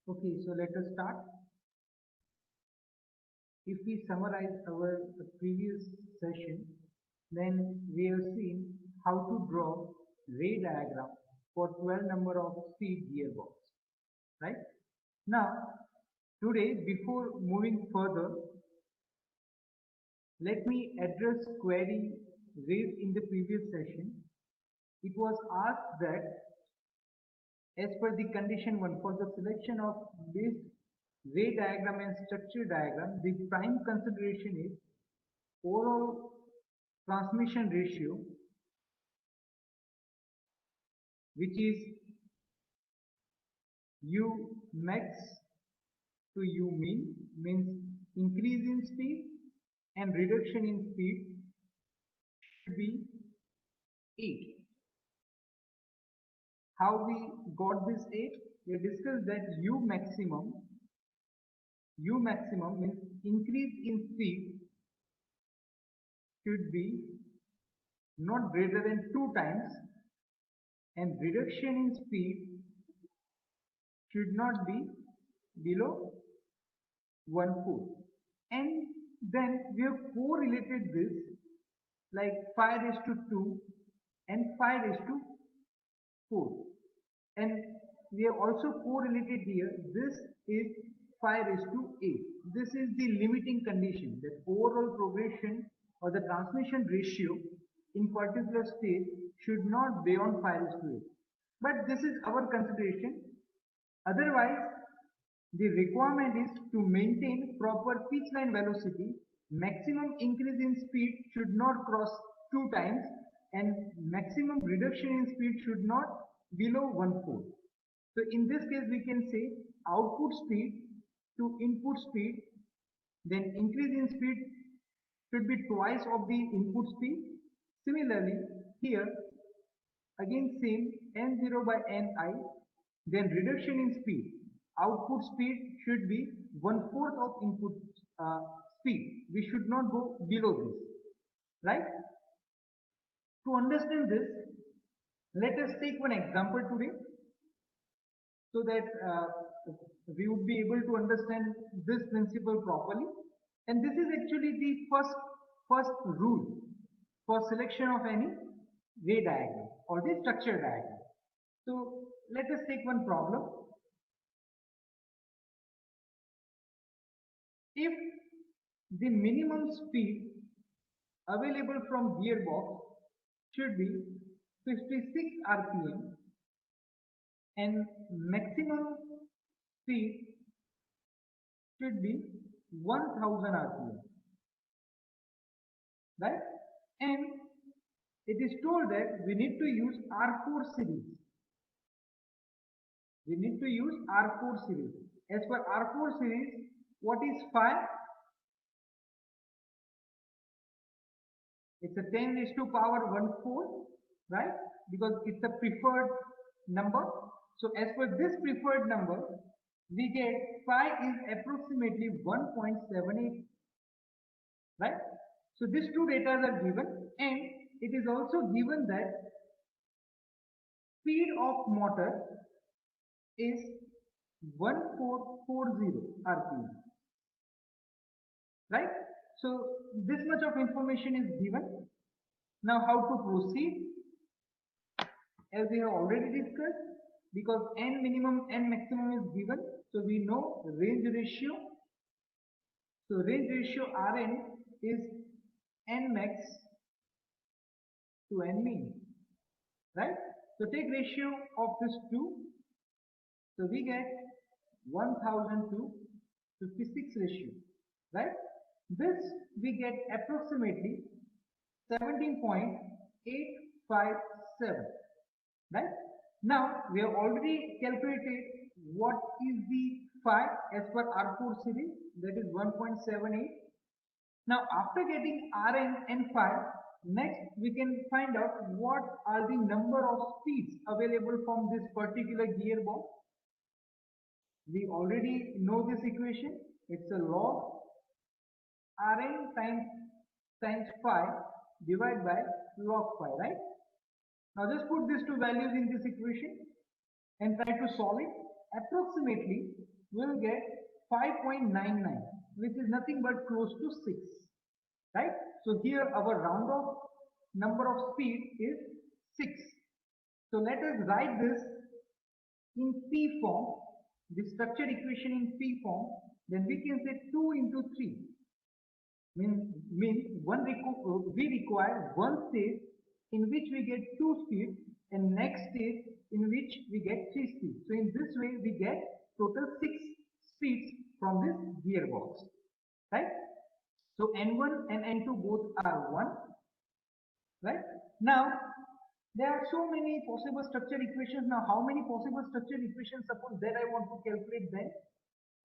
Okay, so let us start. If we summarize our previous session, then we have seen how to draw ray diagram for 12 number of speed gearbox, right? Now, today, before moving further, let me address query raised in the previous session. It was asked that as per the condition 1 for the selection of this ray diagram and structure diagram, the prime consideration is overall transmission ratio, which is U max to U min, means increase in speed and reduction in speed should be 8. How we got this 8? We discussed that U maximum means increase in speed should be not greater than 2 times and reduction in speed should not be below 1/4. And then we have correlated this like 5:2 and 5:4. And we have also correlated here, this is 5:8. This is the limiting condition that overall progression or the transmission ratio in particular stage should not be beyond 5:8. But this is our consideration. Otherwise, the requirement is to maintain proper pitch line velocity. Maximum increase in speed should not cross 2 times and maximum reduction in speed should not below 1/4. So in this case we can say output speed to input speed, then increase in speed should be twice of the input speed. Similarly here again same n0 by ni, then reduction in speed, output speed should be 1/4 of input speed. We should not go below this, right? To understand this, let us take one example today so that we would be able to understand this principle properly. And this is actually the first rule for selection of any ray diagram or the structure diagram. So let us take one problem. If the minimum speed available from gearbox should be 56 rpm and maximum speed should be 1000 rpm, right? And it is told that we need to use R4 series. We need to use R4 series. As per R4 series, what is phi? It's a 10⁻⁴, right? Because it's a preferred number. So as per this preferred number, we get phi is approximately 1.78, right? So these two data are given, and it is also given that speed of motor is 1440 rpm, right? So this much of information is given. Now how to proceed? As we have already discussed, because n minimum n maximum is given, so we know range ratio. So range ratio Rn is n max to n min, right? So take ratio of this two, so we get 1000 to 56 ratio, right? This we get approximately 17.857, right? Now we have already calculated what is the phi as per R4 series, that is 1.78. Now after getting Rn and phi, next we can find out what are the number of speeds available from this particular gearbox. We already know this equation. It's a log Rn times phi divided by log phi, right? Now just put these two values in this equation and try to solve it. approximately we will get 5.99, which is nothing but close to 6, right? So here our round off number of speed is 6. So let us write this in P form, the structure equation in P form. Then we can say 2 into 3 means we require one stage in which we get 2 speeds and next stage in which we get 3 speeds. So in this way we get total 6 speeds from this gearbox, right? So N1 and N2 both are 1, right? Now there are so many possible structure equations. Now how many possible structure equations suppose that I want to calculate then?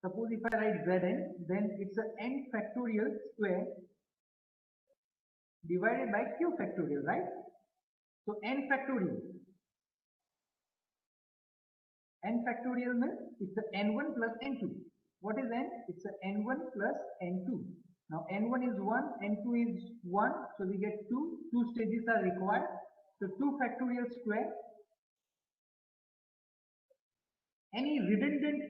Suppose if I write Zn, then it's a n factorial square divided by q factorial, right? So n factorial means it's a n1 plus n2. What is n? It's a n1 plus n2. Now n1 is 1, n2 is 1, so we get 2. 2 stages are required. So 2 factorial square. Any redundant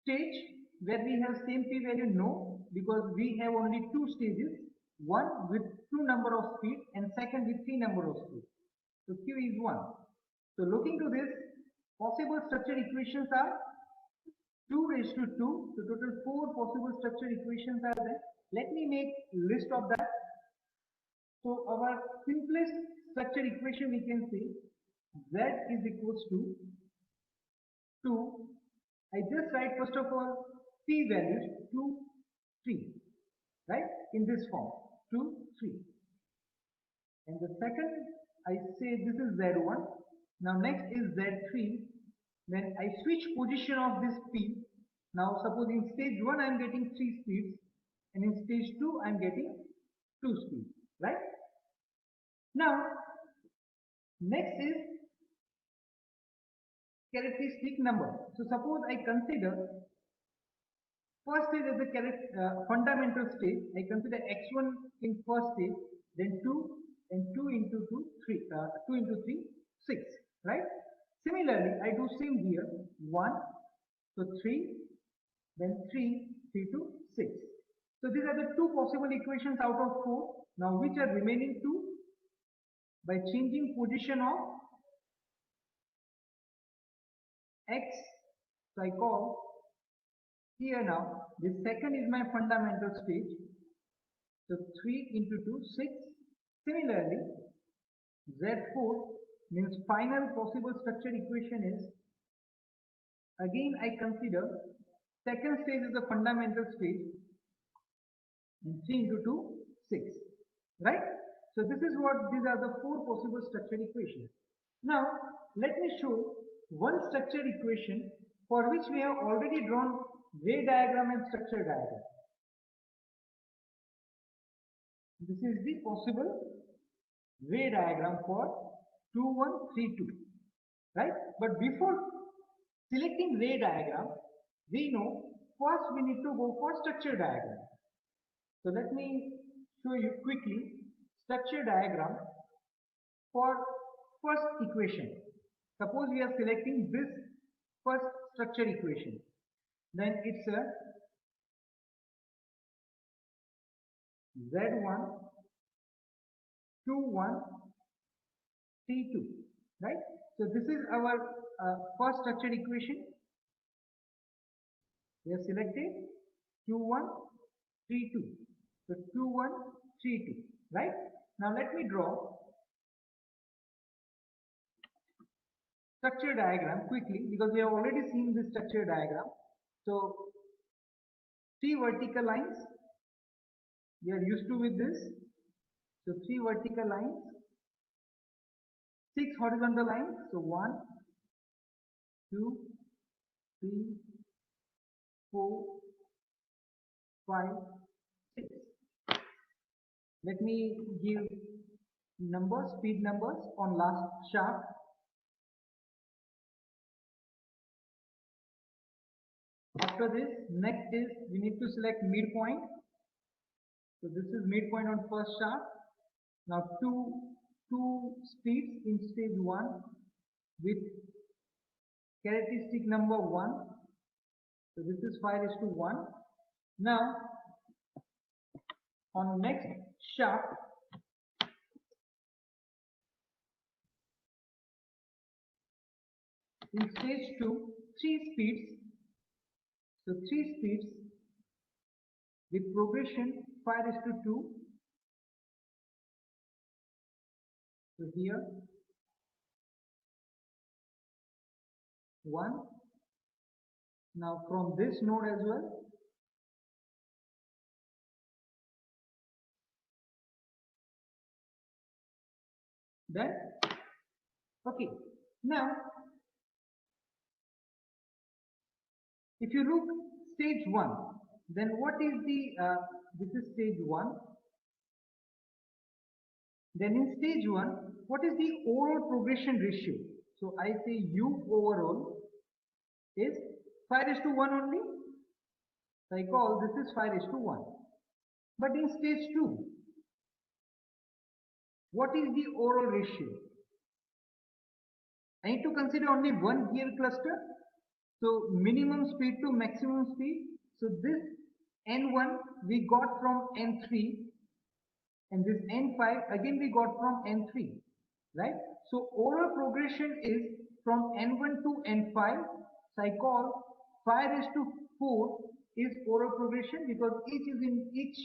stage where we have same p value? No, because we have only 2 stages. One with 2 number of speed and second with 3 number of speed. So q is 1. So looking to this, possible structure equations are 2 raised to 2. So total 4 possible structure equations are there. Let me make list of that. So our simplest structure equation we can say Z is equals to 2. I just write first of all p values 2, 3, right? In this form 2, 3. And the second I say this is Z1. Now next is Z3. When I switch position of this P, now suppose in stage 1 I am getting 3 speeds and in stage 2 I am getting 2 speeds, right? Now next is characteristic number. So suppose I consider first stage as the fundamental stage. I consider x1 in first stage, then 2 and 2 into 2, 3, 2 into 3, 6, right? Similarly, I do same here, 1, so 3, then 3, 3 to 6. So these are the 2 possible equations out of 4. Now which are remaining 2? By changing position of x, so I call here now, this second is my fundamental stage. So 3 into 2, 6. Similarly, Z4 means final possible structure equation is, again I consider second stage is the fundamental stage and 3 into 2, 6, right? So this is what these are the 4 possible structure equations. Now let me show one structure equation for which we have already drawn ray diagram and structure diagram. This is the possible ray diagram for 2132, right? But before selecting ray diagram, we know first we need to go for structure diagram. So let me show you quickly structure diagram for first equation. Suppose we are selecting this first structure equation, then it's a Z1, 2, 1, T2, right? So this is our first structure equation. We have selected Q1, 3, 2. So 2, 1, 3, 2, right? Now let me draw structure diagram quickly because we have already seen this structure diagram. So 3 vertical lines, we are used to with this. So 3 vertical lines, 6 horizontal lines. So 1, 2, 3, 4, 5, 6. Let me give numbers, speed numbers on last shaft. After this, next is we need to select midpoint. So this is midpoint on first shaft. Now two speeds in stage 1 with characteristic number 1. So this is 5 is to 1. Now on next shaft, in stage 2, 3 speeds. So 3 speeds with progression 5 is to 2. So here 1. Now from this node as well. Then okay. Now if you look stage 1, then what is the this is stage 1. Then in stage 1, what is the overall progression ratio? So I say U overall is 5 is to 1 only. So I call this is 5 is to 1. But in stage 2, what is the overall ratio? I need to consider only one gear cluster. So minimum speed to maximum speed. So this N1 we got from N3, and this N5 again we got from N3, right? So overall progression is from N1 to N5. So I call 5 is to 4 is overall progression, because each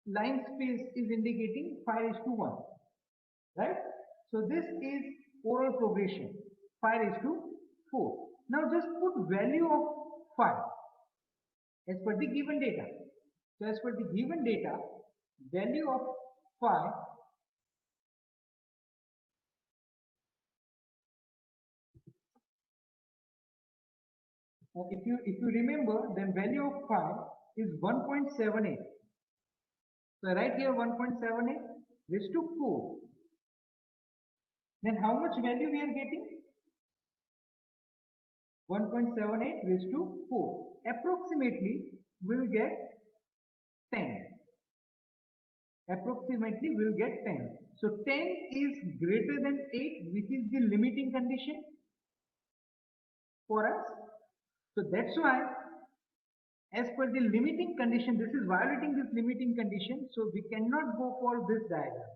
line space is indicating 5 is to 1, right? So this is overall progression 5 is to 4. Now just put value of 5 as per the given data. So as per the given data, value of 5 if you remember, then value of 5 is 1.78. So right here 1.78 raised to 4. Then how much value we are getting? 1.78 raised to 4. Approximately we will get 10. Approximately we will get 10. So 10 is greater than 8, which is the limiting condition for us. So that's why, as per the limiting condition, this is violating this limiting condition. So we cannot go for this diagram,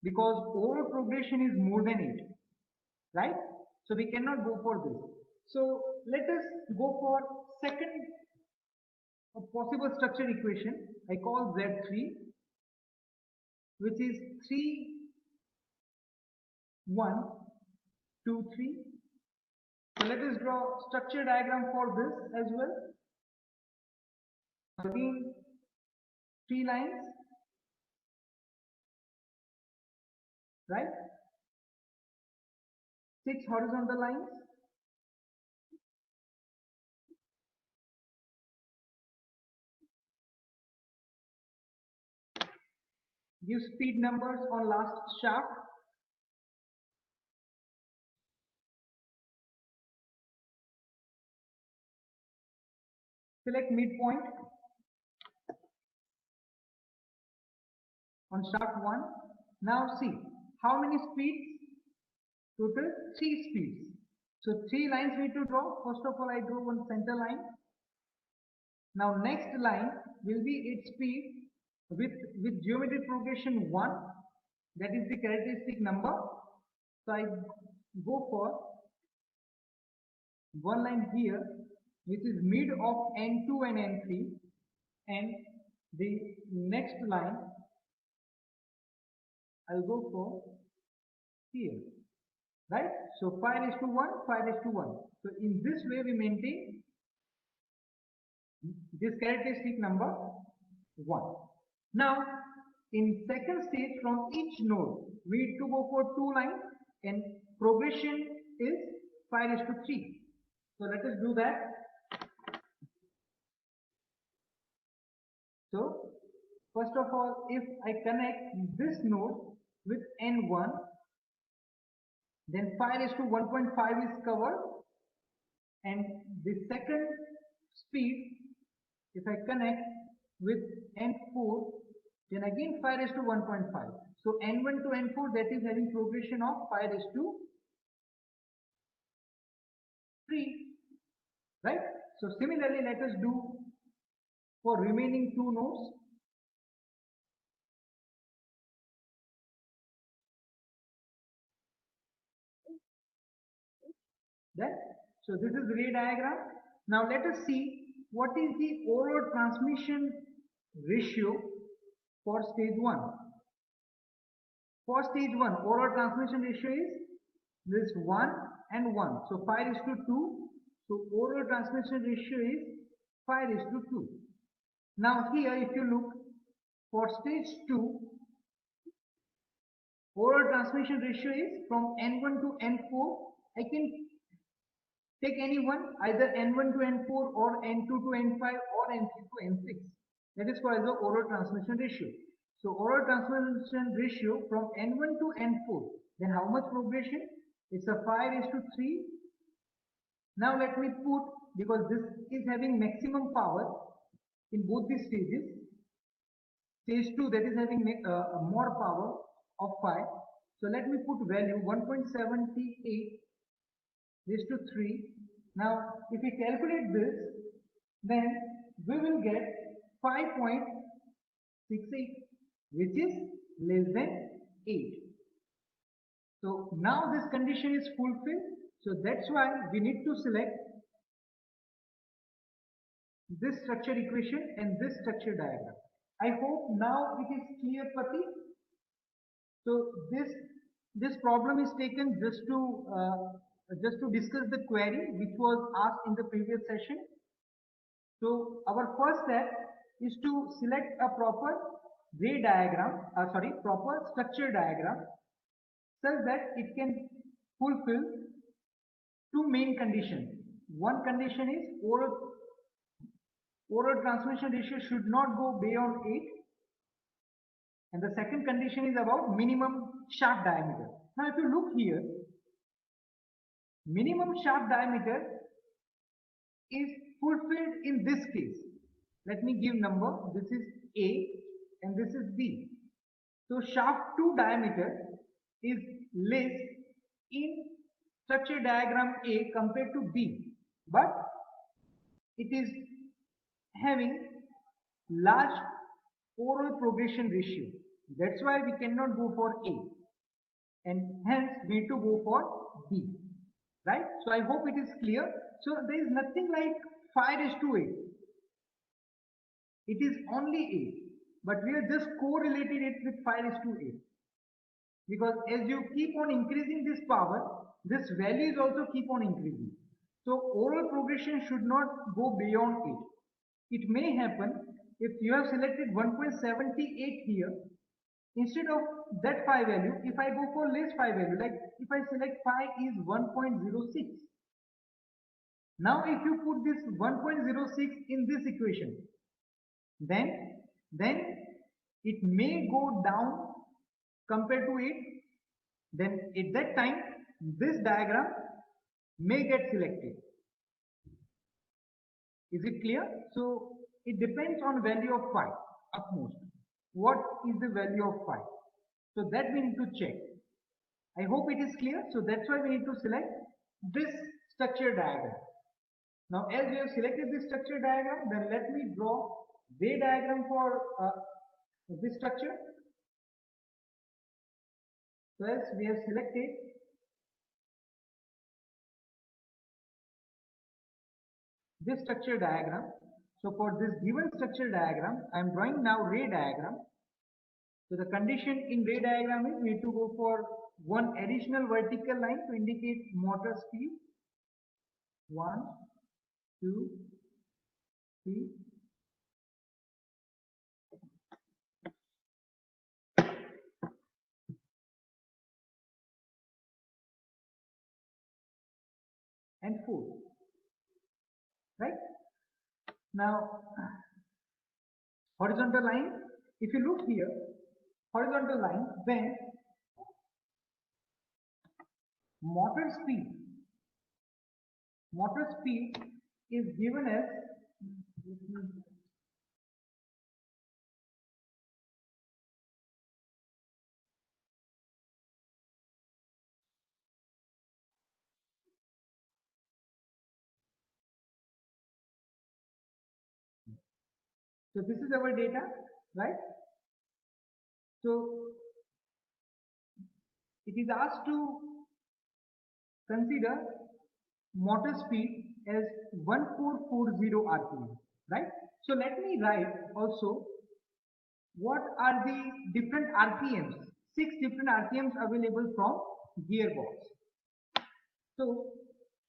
because overall progression is more than 8, right? So we cannot go for this. So let us go for second possible structure equation. I call Z3, which is 3, 1, 2, 3. So let us draw structure diagram for this as well. Again, 3 lines, right? 6 horizontal lines. Give speed numbers on last shaft. Select midpoint on shaft 1. Now see, how many speeds? Total 3 speeds. So 3 lines need to draw. First of all, I draw one center line. Now next line will be its speed with geometric progression 1. That is the characteristic number. So I go for one line here, which is mid of N2 and N3, and the next line I'll go for here, right? So 5 is to 1, 5 is to 1. So in this way we maintain this characteristic number 1. Now in second stage, from each node we need to go for 2 lines, and progression is 5 is to 3. So let us do that. So first of all, if I connect this node with N1, then 5 is to 1.5 is covered, and the second speed, if I connect with N4, then again 5 is to 1.5. So N1 to N4, that is having progression of 5 is to right? So similarly, let us do for remaining two nodes. Then, so this is ray diagram. Now let us see what is the overall transmission ratio for stage 1. For stage 1, overall transmission ratio is this 1 and 1. So 5 is to 2. So overall transmission ratio is 5 is to 2. Now here if you look for stage 2, overall transmission ratio is from N1 to N4. I can take any one, either N1 to N4 or N2 to N5 or N3 to N6. That is called the oral transmission ratio. So oral transmission ratio from N1 to N4. Then how much progression? It's a 5 is to 3. Now let me put, because this is having maximum power in both these stages. Stage 2 that is having more power of 5. So let me put value 1.78 raised to 3. Now if we calculate this, then we will get 5.68, which is less than 8. So now this condition is fulfilled. So that's why we need to select this structure equation and this structure diagram. I hope now it is clear, Pati. So this problem is taken just to discuss the query which was asked in the previous session. So our first step is to select a proper ray diagram, proper structure diagram, such that it can fulfill two main conditions. One condition is oral transmission ratio should not go beyond 8, and the second condition is about minimum shaft diameter. Now if you look here, minimum shaft diameter is fulfilled in this case. Let me give number. This is A and this is B. So shaft 2 diameter is less in structure diagram A compared to B, but it is having large oral progression ratio. That's why we cannot go for A, and hence we need to go for B, right? So I hope it is clear. So there is nothing like 5 is to 8. It is only 8, but we have just correlated it with 5 is to 8. Because as you keep on increasing this power, this value is also keep on increasing. So oral progression should not go beyond 8. It may happen if you have selected 1.78 here, instead of that phi value, if I go for less phi value, like if I select phi is 1.06. Now if you put this 1.06 in this equation, then it may go down compared to 8. Then at that time, this diagram may get selected. Is it clear? So it depends on value of phi upmost. What is the value of phi? So that we need to check. I hope it is clear. So that's why we need to select this structure diagram. Now as we have selected this structure diagram, then let me draw ray diagram for this structure. So as we have selected this structure diagram. So for this given structure diagram, I am drawing now ray diagram. So the condition in ray diagram is we need to go for one additional vertical line to indicate motor speed. 1, 2, 3. And 4. Right? Now, horizontal line, if you look here, horizontal line, then motor speed is given as, So this is our data, right? So it is asked to consider motor speed as 1440 RPM, right? So let me write also what are the different RPMs, 6 different RPMs available from gearbox. So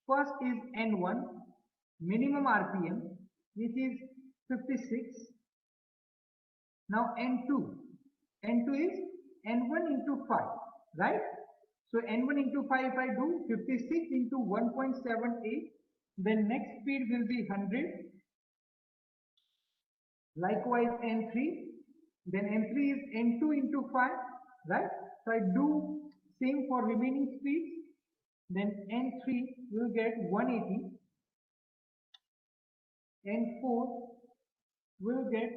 first is N1, minimum RPM, which is 56. Now N2, N2 is N1 into 5, right? So N1 into 5, if I do 56 into 1.78, then next speed will be 100. Likewise N3, then N3 is N2 into 5, right? So I do same for remaining speeds, then N3 will get 180, N4 will get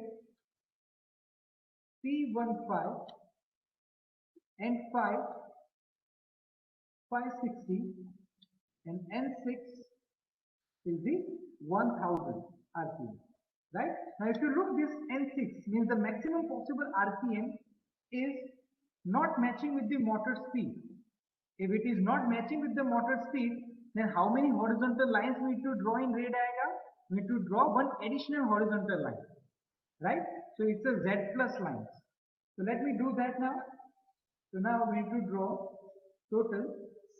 315, N5 560, and N6 will be 1000 RPM, right? Now if you look, this N6 means the maximum possible RPM is not matching with the motor speed. If it is not matching with the motor speed, then how many horizontal lines we need to draw in ray diagram? We need to draw one additional horizontal line, right? So it's a Z plus lines. So let me do that now. So now we need to draw total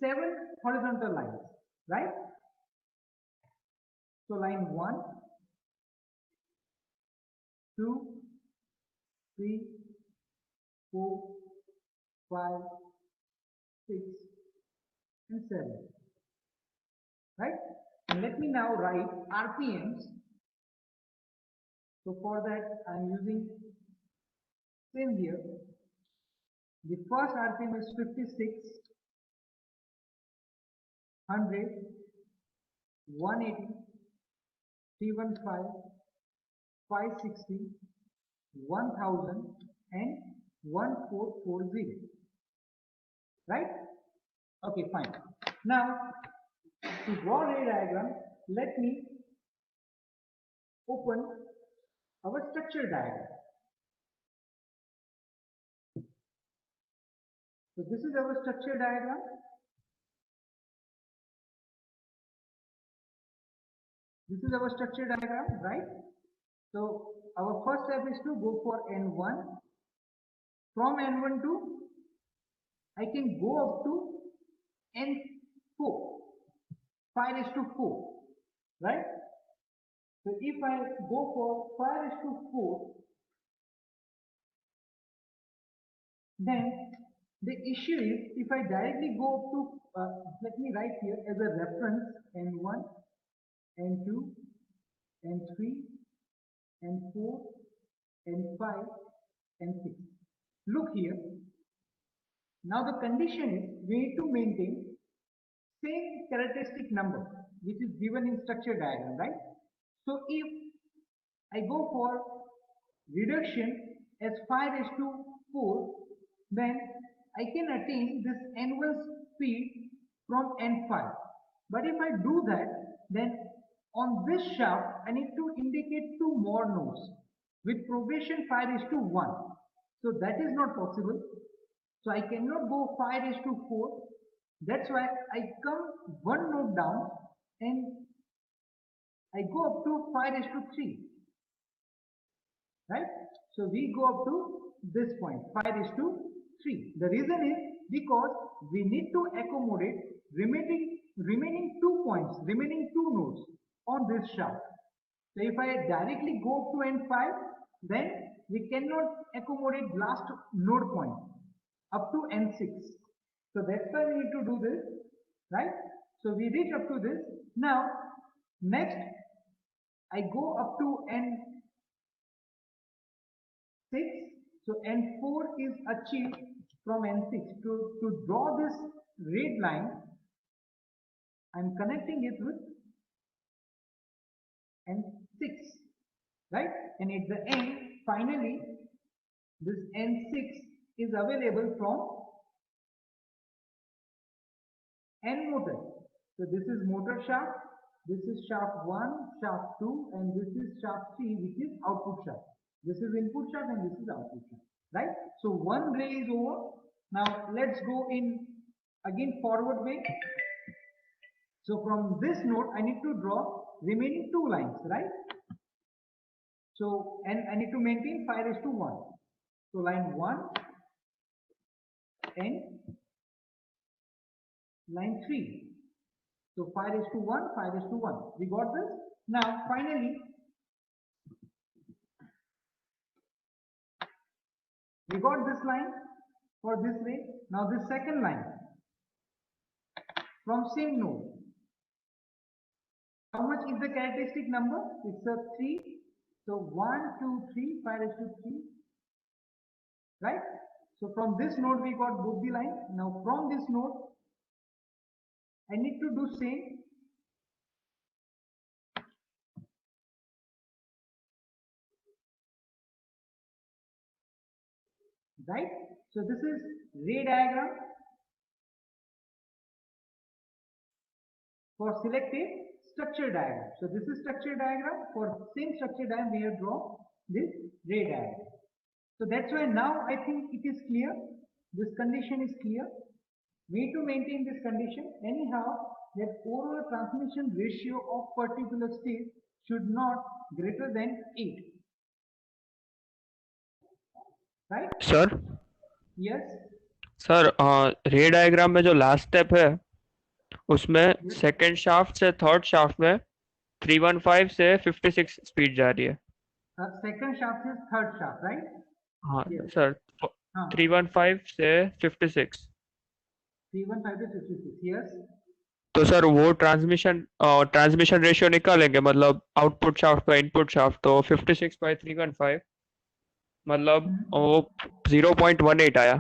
7 horizontal lines, right? So line 1, 2, 3, 4, 5, 6, and 7, right? And let me now write RPMs. So for that I am using same here. The first RPM is 56, 100, 180, 315, 560, 1000, and 1440, right? Okay, fine. Now to draw ray diagram, let me open our structure diagram. So this is our structure diagram. This is our structure diagram, right? So our first step is to go for N1. From N1 to, I can go up to N4, 5:4, right? So if I go for 5:4, then the issue is if I directly go up to, let me write here as a reference N1, N2, N3, N4, N5, N6. Look here. Now the condition is we need to maintain same characteristic number which is given in structure diagram, right? So if I go for reduction as 5:4, then I can attain this N1 speed from N5. But if I do that, then on this shaft I need to indicate 2 more nodes with progression 5:1. So that is not possible. So I cannot go 5:4. That's why I come one node down and I go up to 5:3, right? So we go up to this point, 5:3. The reason is because we need to accommodate remaining 2 points, remaining 2 nodes on this shaft. So if I directly go up to N5, then we cannot accommodate last node point up to N6. So that's why we need to do this, right? So we reach up to this. Now, next, I go up to N6. So N4 is achieved from N6. To draw this red line, I'm connecting it with N6, right? And at the end, finally, this N6 is available from N motor. So this is motor shaft, this is shaft 1, shaft 2, and this is shaft 3, which is output shaft. This is input shaft and this is output shaft, right? So one ray is over. Now let's go in again forward way. So from this node, I need to draw remaining two lines, right? So, and I need to maintain 5:1. So line 1 and line 3. So 5:1, 5:1. We got this? Now finally, we got this line for this way. Now this second line from same node. How much is the characteristic number? It's a 3. So 1, 2, 3, 5:3. Right? So from this node we got both the lines. Now from this node, I need to do same. Right? So this is ray diagram for selected structure diagram. So this is structure diagram. For same structure diagram, we have drawn this ray diagram. So that's why now I think it is clear. This condition is clear. We need to maintain this condition. Anyhow, that overall transmission ratio of particular state should not greater than 8. Right? Sir Yes. Sir रे diagram में जो last step है उसमें second shaft से third shaft में 315 से 56 speed जा रही है. Second shaft is third shaft, right? हाँ Yes. सर, हाँ. 315 से 56. 315 to 56. Yes. तो सर वो ट्रांसमिशन रेशियो निकालेंगे, मतलब आउटपुट शाफ्ट पर इनपुट शाफ्ट, तो 56/315 मतलब वो 0.18 आया.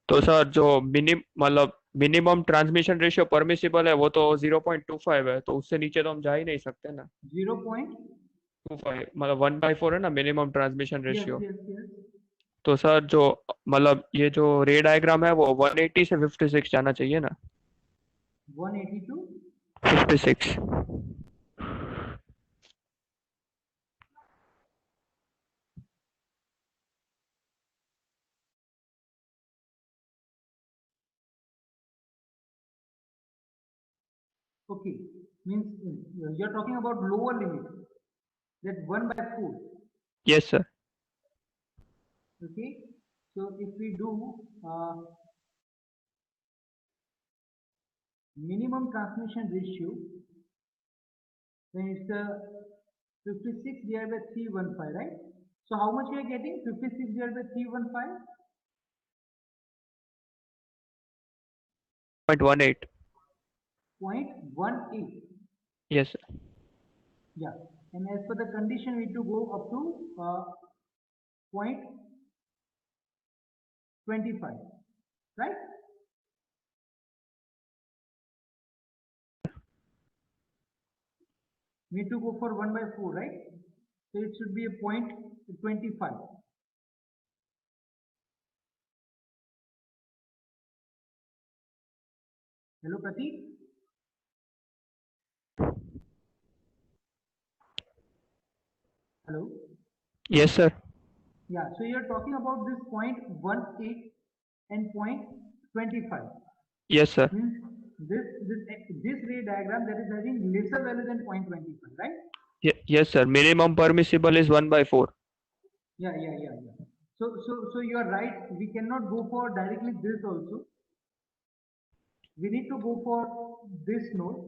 तो सर जो मिनिमम ट्रांसमिशन रेशियो परमिसिबल है वो तो 0.25 है, तो उससे नीचे तो हम जा ही नहीं सकते ना. 0.25 मतलब 1/4 है ना minimum transmission ratio. yes, yes. तो सर जो मतलब ये जो रे डायग्राम है वो 180 से 56 जाना चाहिए ना. 180 to 56. okay, means you're talking about lower limit, that 1/4. Yes sir. Okay, so if we do minimum transmission ratio, then it's the 56 divided by 315, right? So how much we are getting? 56 divided by 315? 0.18. 0.18. Yes sir. Yeah, and as per the condition, we need to go up to 0.25, right? We need to go for 1/4, right? So it should be a 0.25. Hello, Prateek? Hello? Yes sir. Yeah, so you're talking about this 0.18 and 0.25. Yes sir. This ray diagram that is having lesser value than 0.25, right? Yes sir. Minimum permissible is 1/4. Yeah. So you are right. We cannot go for directly this also. We need to go for this node.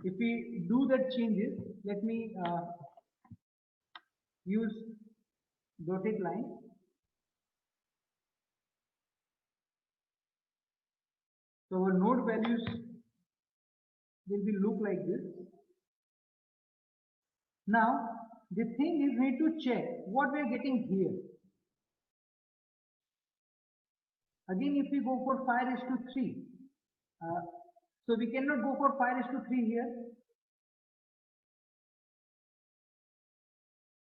If we do that changes, let me use dotted line. So our node values will be look like this. Now the thing is, we need to check what we are getting here. Again, if we go for 5:3, so we cannot go for 5:3 here.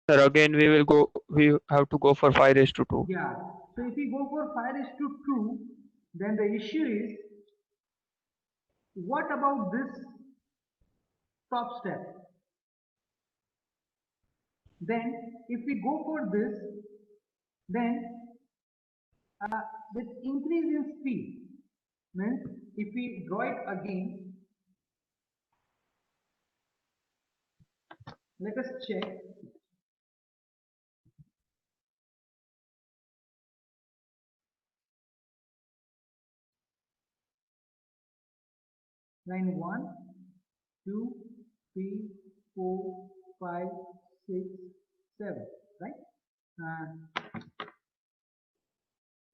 Sir, again we have to go for 5:2. Yeah. So if we go for 5:2, then the issue is, what about this top step. Then if we go for this, then with increase in speed means if we draw it again, let us check. Line 1, 2, 3, 4, 5, 6, 7, right?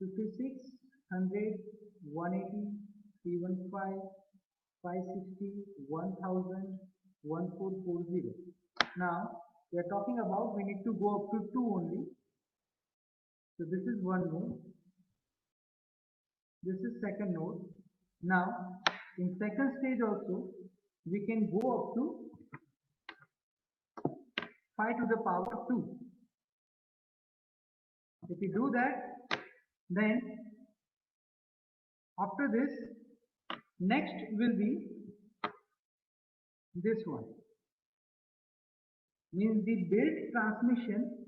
56, 100, 180, 315, 560, 1000, 1440. Now we are talking about we need to go up to 2 only. So this is one node. This is second node. Now in second stage also we can go up to 5 to the power 2. If we do that, then after this, next will be this one. Means the build transmission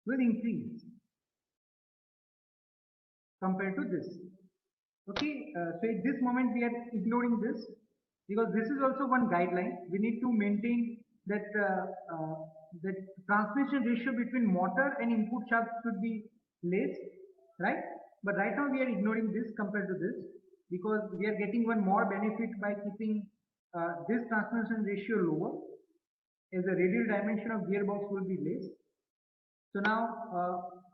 will increase compared to this. Okay, so at this moment we are ignoring this because this is also one guideline. We need to maintain that that transmission ratio between motor and input shaft should be less, right? But right now we are ignoring this compared to this because we are getting one more benefit by keeping this transmission ratio lower, as the radial dimension of gearbox will be less. So now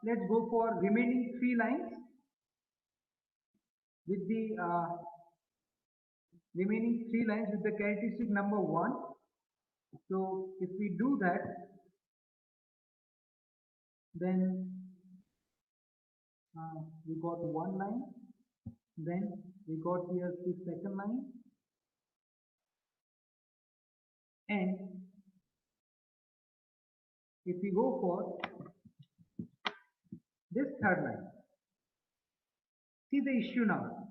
let's go for remaining 3 lines with the remaining 3 lines with the characteristic number 1. So if we do that, then we got 1 line, then we got here the second line, and if we go for this third line, see the issue now.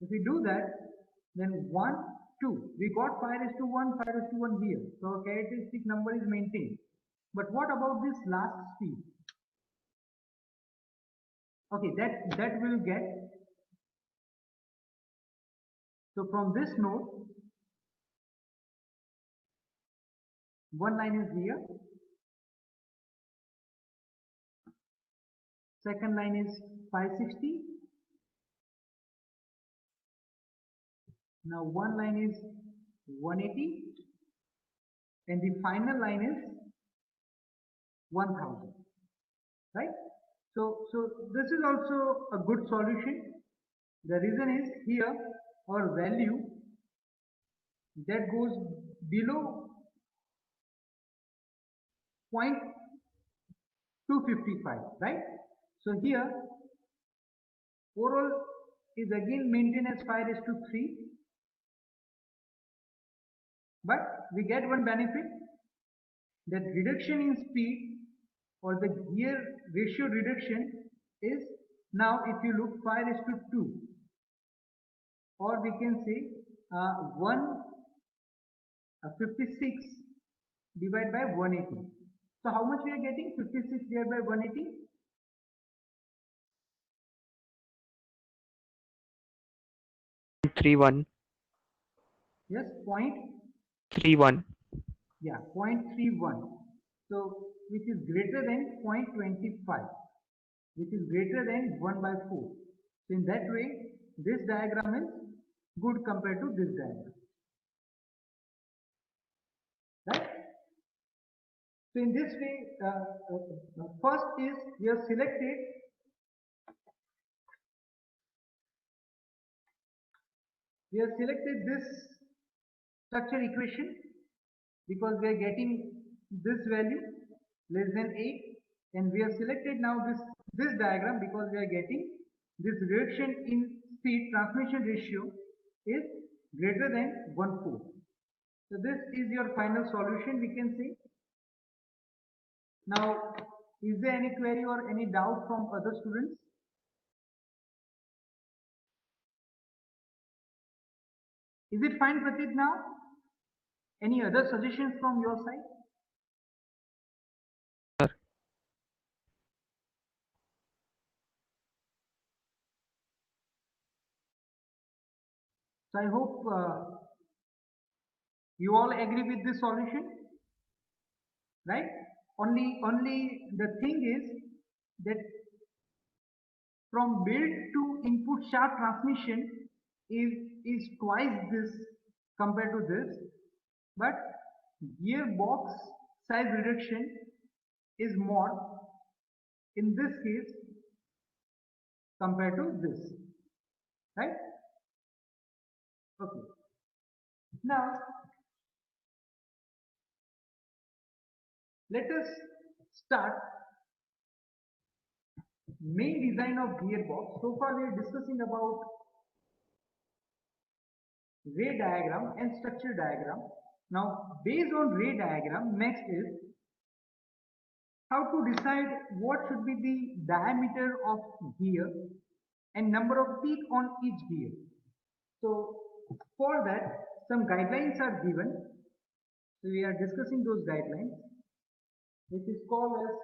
If we do that, then 1, 2, we got 5:1, 5:1 here. So our characteristic number is maintained. But what about this last speed? Okay, that will get. So from this node, one line is here, second line is 560. Now one line is 180, and the final line is 1000, right? So this is also a good solution. The reason is here our value that goes below 0.255, right? So here overall is again maintained as 5:3, but we get one benefit, that reduction in speed or the gear ratio reduction is now, if you look, 5:2, or we can say 56 divided by 180. So how much we are getting? 56 divided by 180? 31. Yes, point 31. Yeah, 0.31. So which is greater than 0.25, which is greater than 1/4. So in that way, this diagram is good compared to this diagram, right? So in this way, first is we have selected this structure equation because we are getting this value less than 8, and we have selected now this diagram because we are getting this reduction in speed transmission ratio is greater than 1/4. So this is your final solution, we can say. Now, is there any query or any doubt from other students? Is it fine, Pratik, now? Any other suggestions from your side? Sir. So I hope you all agree with this solution, right? Only the thing is that from build to input shaft transmission is twice this compared to this, but gearbox size reduction is more in this case compared to this, right? Okay. Now let us start main design of gearbox. So far we are discussing about ray diagram and structure diagram. Now based on ray diagram, next is how to decide what should be the diameter of gear and number of teeth on each gear. So for that some guidelines are given. So we are discussing those guidelines, which is called as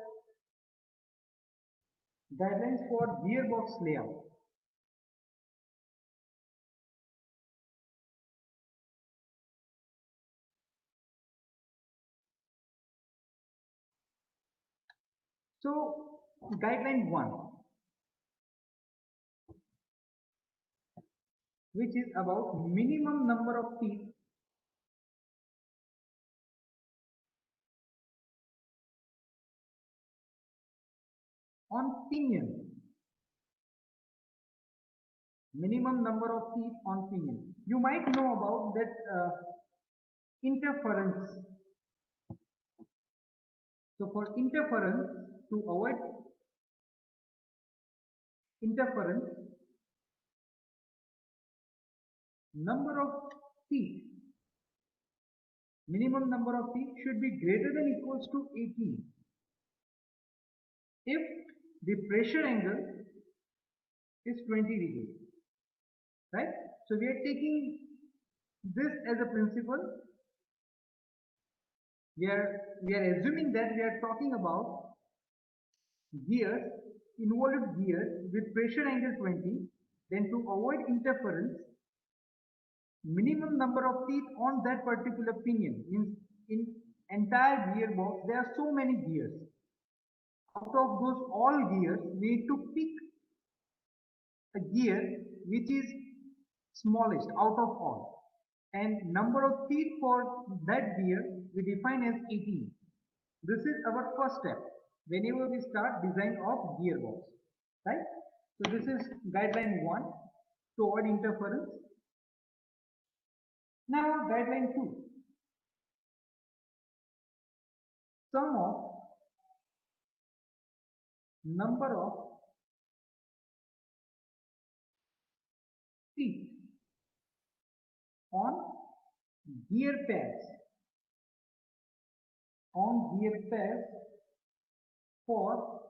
guidelines for gearbox layout. So guideline 1, which is about minimum number of teeth on pinion. Minimum number of teeth on pinion. You might know about that interference. So for interference, to avoid interference, number of teeth, minimum number of teeth should be greater than equals to 18 if the pressure angle is 20 degrees, right? So we are taking this as a principle. We are assuming that we are talking about gears, involved gears with pressure angle 20, then to avoid interference, minimum number of teeth on that particular pinion means in entire gearbox there are so many gears. Out of those all gears, we need to pick a gear which is smallest out of all, and number of teeth for that gear we define as 18. This is our first step whenever we start design of gearbox, right? So this is guideline 1 to avoid interference. Now guideline 2, sum of number of teeth on gear pairs for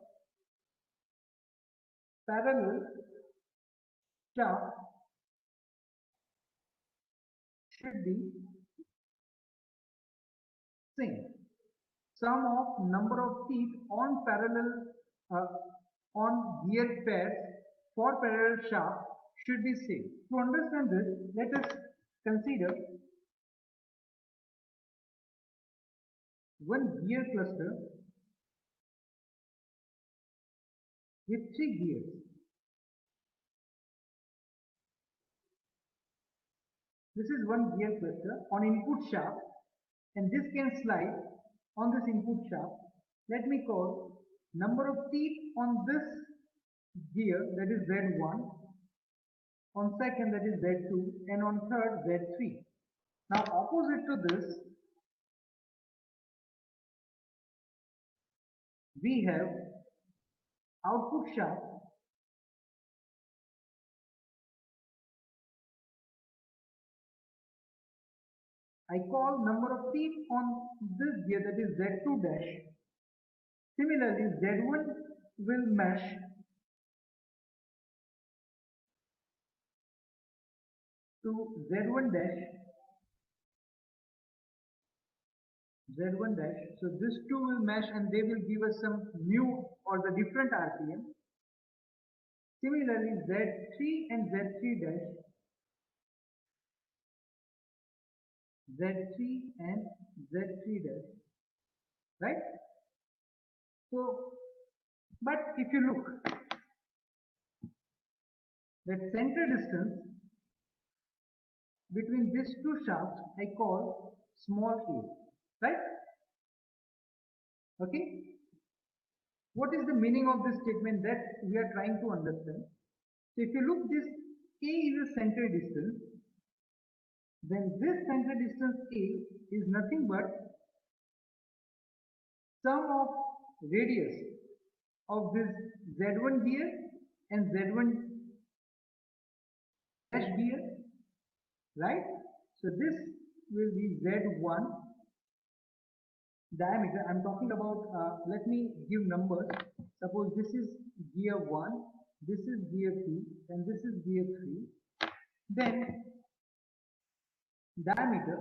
parallel shaft should be same. Sum of number of teeth on parallel uh, on gear pairs for parallel shaft should be same. To understand this, let us consider one gear cluster with 3 gears. This is one gear cluster on input shaft, and this can slide on this input shaft. Let me call number of teeth on this gear, that is Z1, on second, that is Z2, and on third, Z3. Now opposite to this, we have output shaft I call number of teeth on this gear, that is Z2 dash. Similarly, Z1 will mesh to Z1 dash, Z1 dash. So these two will mesh and they will give us some new or the different RPM. Similarly, Z3 and Z3 dash, Z3 and Z3 dash, right? So, but if you look, that center distance between these two shafts I call small a, right? Okay. What is the meaning of this statement that we are trying to understand? So if you look, this a is a center distance, then this center distance a is nothing but sum of radius of this Z1 here and Z1 dash here, right? So this will be Z1 diameter. I'm talking about, let me give numbers. Suppose this is gear 1, this is gear 2, and this is gear 3. Then diameter,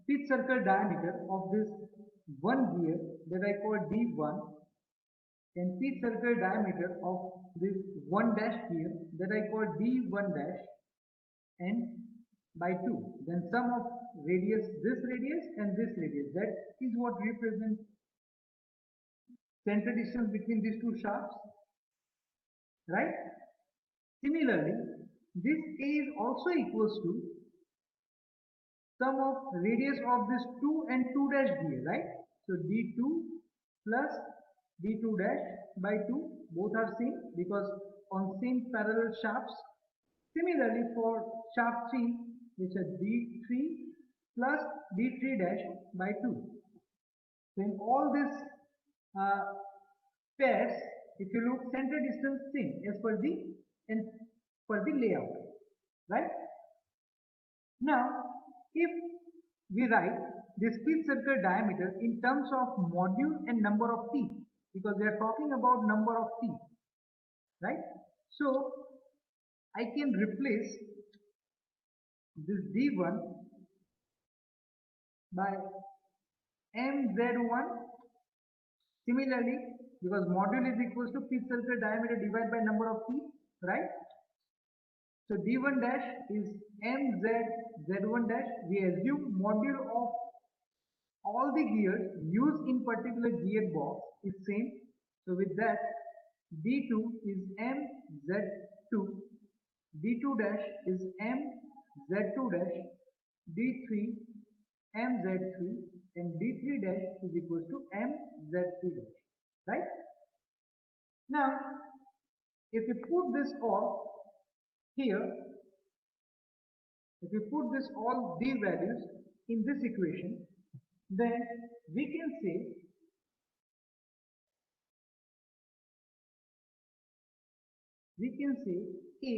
pitch circle diameter of this one gear that I call D1, and pitch circle diameter of this one dash gear that I call D1 dash, and by 2. Then sum of radius, this radius and this radius. That is what represents center distance between these two shafts, right? Similarly, this A is also equals to sum of radius of this 2 and 2 dash gear, right? So D2 plus D2 dash by 2, both are same because on same parallel shafts. Similarly, for shaft 3, which is D3 plus D3 dash by 2. So in all these pairs, if you look, center distance same as per the layout, right? Now, if we write this pitch circle diameter in terms of module and number of teeth, because we are talking about number of teeth, right? So I can replace this D1 by MZ1. Similarly, because module is equals to pitch circle diameter divided by number of teeth, right? So D1 dash is MZ1 dash. We assume module of all the gears used in particular gearbox is same. So with that, D2 is MZ2, D2 dash is MZ2 dash, D3 MZ3, and D3 dash is equals to MZ3 dash, right? Now, if you put this all here, if you put this all these values in this equation, then we can say A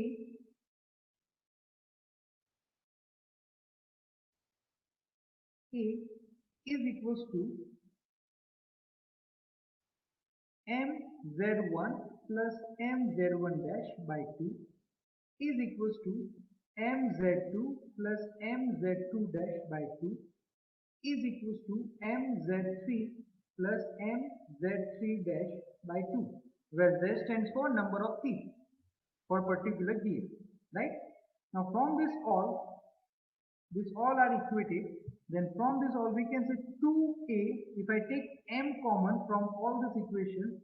is equals to MZ1 plus MZ1 dash by 2 is equals to MZ2 plus MZ2 dash by 2 is equals to MZ3 plus MZ3 dash by 2, where Z stands for number of teeth for particular gear, right? Now from this all are equated, then from this all we can say 2A, if I take M common from all this equation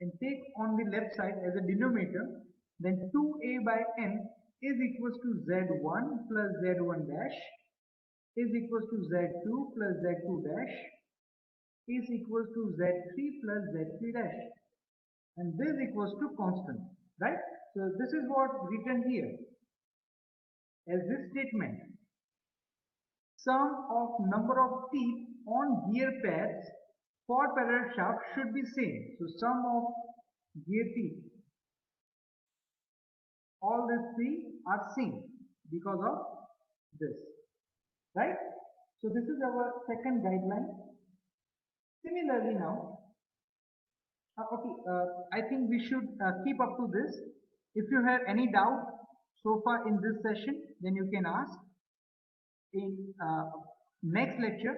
and take on the left side as a denominator, then 2A by M is equals to Z1 plus Z1 dash is equals to Z2 plus Z2 dash is equals to Z3 plus Z3 dash, and this equals to constant, right? So this is what written here as this statement. Sum of number of teeth on gear pairs for parallel shaft should be same. So sum of gear teeth, all these three are same because of this, right? So this is our second guideline. Similarly now, I think we should keep up to this. If you have any doubt so far in this session, then you can ask. In next lecture,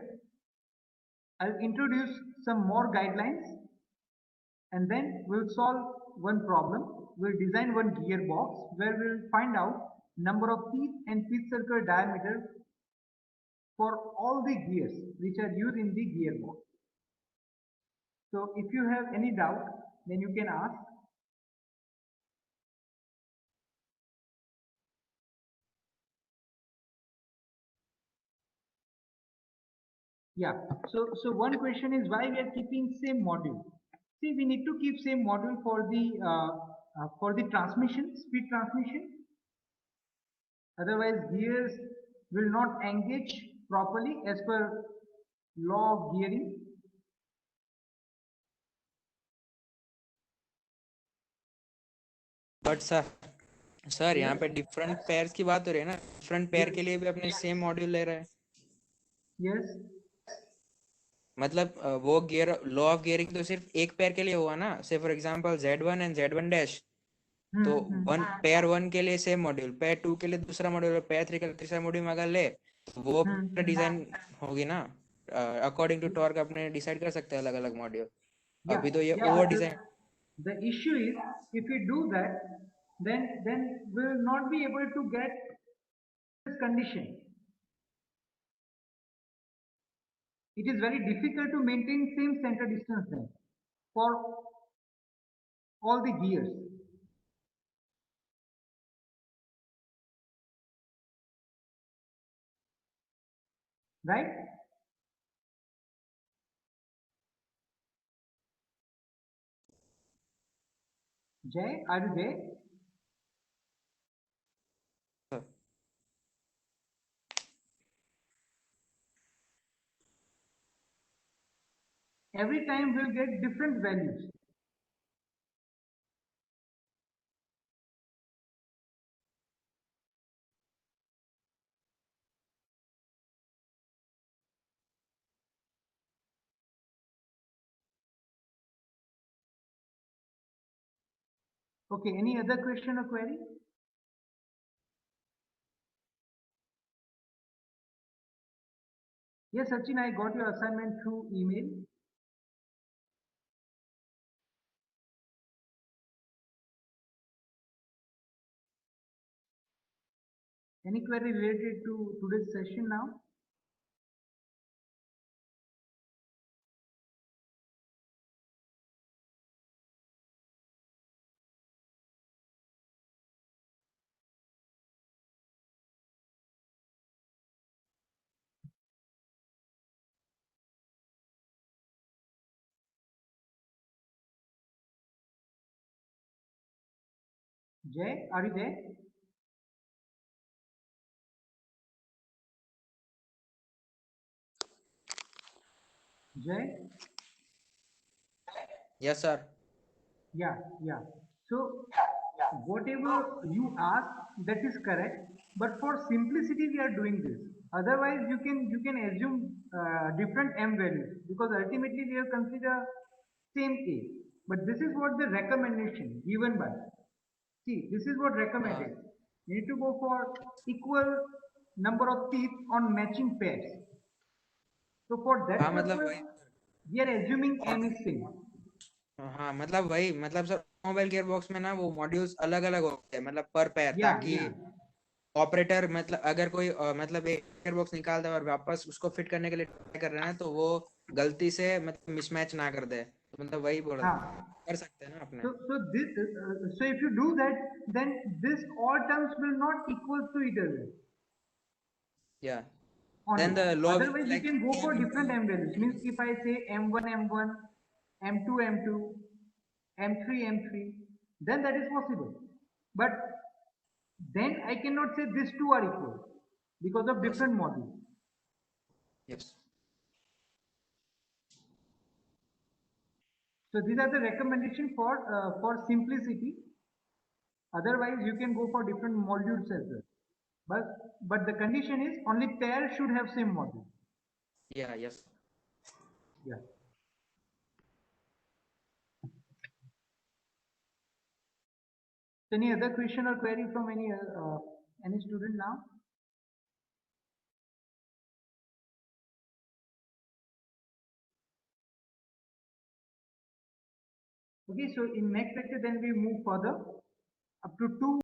I'll introduce some more guidelines, and then we'll solve one problem. We'll design one gearbox where we'll find out number of teeth and teeth circle diameter for all the gears which are used in the gearbox. So if you have any doubt, then you can ask. Yeah. So one question is why we are keeping same module. See, we need to keep same module for the transmission, speed transmission. Otherwise, gears will not engage properly as per law of gearing. But sir sir यहाँ Yes. पे different pairs की बात हो रही है ना, different pair Yes. के लिए भी अपने सेम मॉड्यूल ले रहे हैं। Yes. मतलब वो गियर लॉ ऑफ गियरिंग तो सिर्फ एक पेयर के लिए हुआ ना, से for example Z1 and Z1 dash, तो वन पेयर 1 के लिए सेम मॉड्यूल, पेयर 2 के लिए दूसरा मॉड्यूल, पेयर 3 के लिए तीसरा मॉड्यूल में अगर ले तो वो डिजाइन होगी ना, अकॉर्डिंग टू टॉर्क अपने डिसाइड कर सकते हैं अलग अलग मॉड्यूल। Yeah. अभी तो ये Yeah. Over design. The issue is if we do that, then we will not be able to get this condition. It is very difficult to maintain same center distance then for all the gears. Right? Jay, are you there? Every time we'll get different values. Okay, any other question or query? Yes, Sachin, I got your assignment through email. Any query related to today's session now? Jay, are you there? Jay? Yes sir. Yeah, yeah. So whatever you ask, that is correct. But for simplicity, we are doing this. Otherwise, you can assume different m values because ultimately we will consider same a. But this is what the recommendation given by. See, this is what recommended. You need to go for equal number of teeth on matching pairs. So for that हाँ मतलब purpose, वही, we are assuming m is same. हाँ मतलब वही, मतलब sir mobile gear box में ना वो मॉड्यूल्स अलग अलग होते हैं, मतलब पर पेयर, Yeah, ताकि yeah. ऑपरेटर मतलब अगर कोई मतलब एक गियर बॉक्स निकालता है और वापस उसको फिट करने के लिए ट्राई कर रहा है ना, तो वो गलती से मतलब मिसमैच ना कर दे, तो मतलब वही बोल रहा था, हाँ. कर सकते हैं ना अपने। So if you do that, then this all terms will not equal to each other या only. Then the law will Otherwise, be you like can go for m different into m values. Means if I say m1, m1, m2, m2, m3, m3, then that is possible. But then I cannot say these two are equal because of yes different modules. Yes. So these are the recommendation for simplicity. Otherwise, you can go for different modules as well. But the condition is only pair should have same module. या yes. Yeah. Any other question or query from Any student now? Okay, so in next lecture then we move further up to 2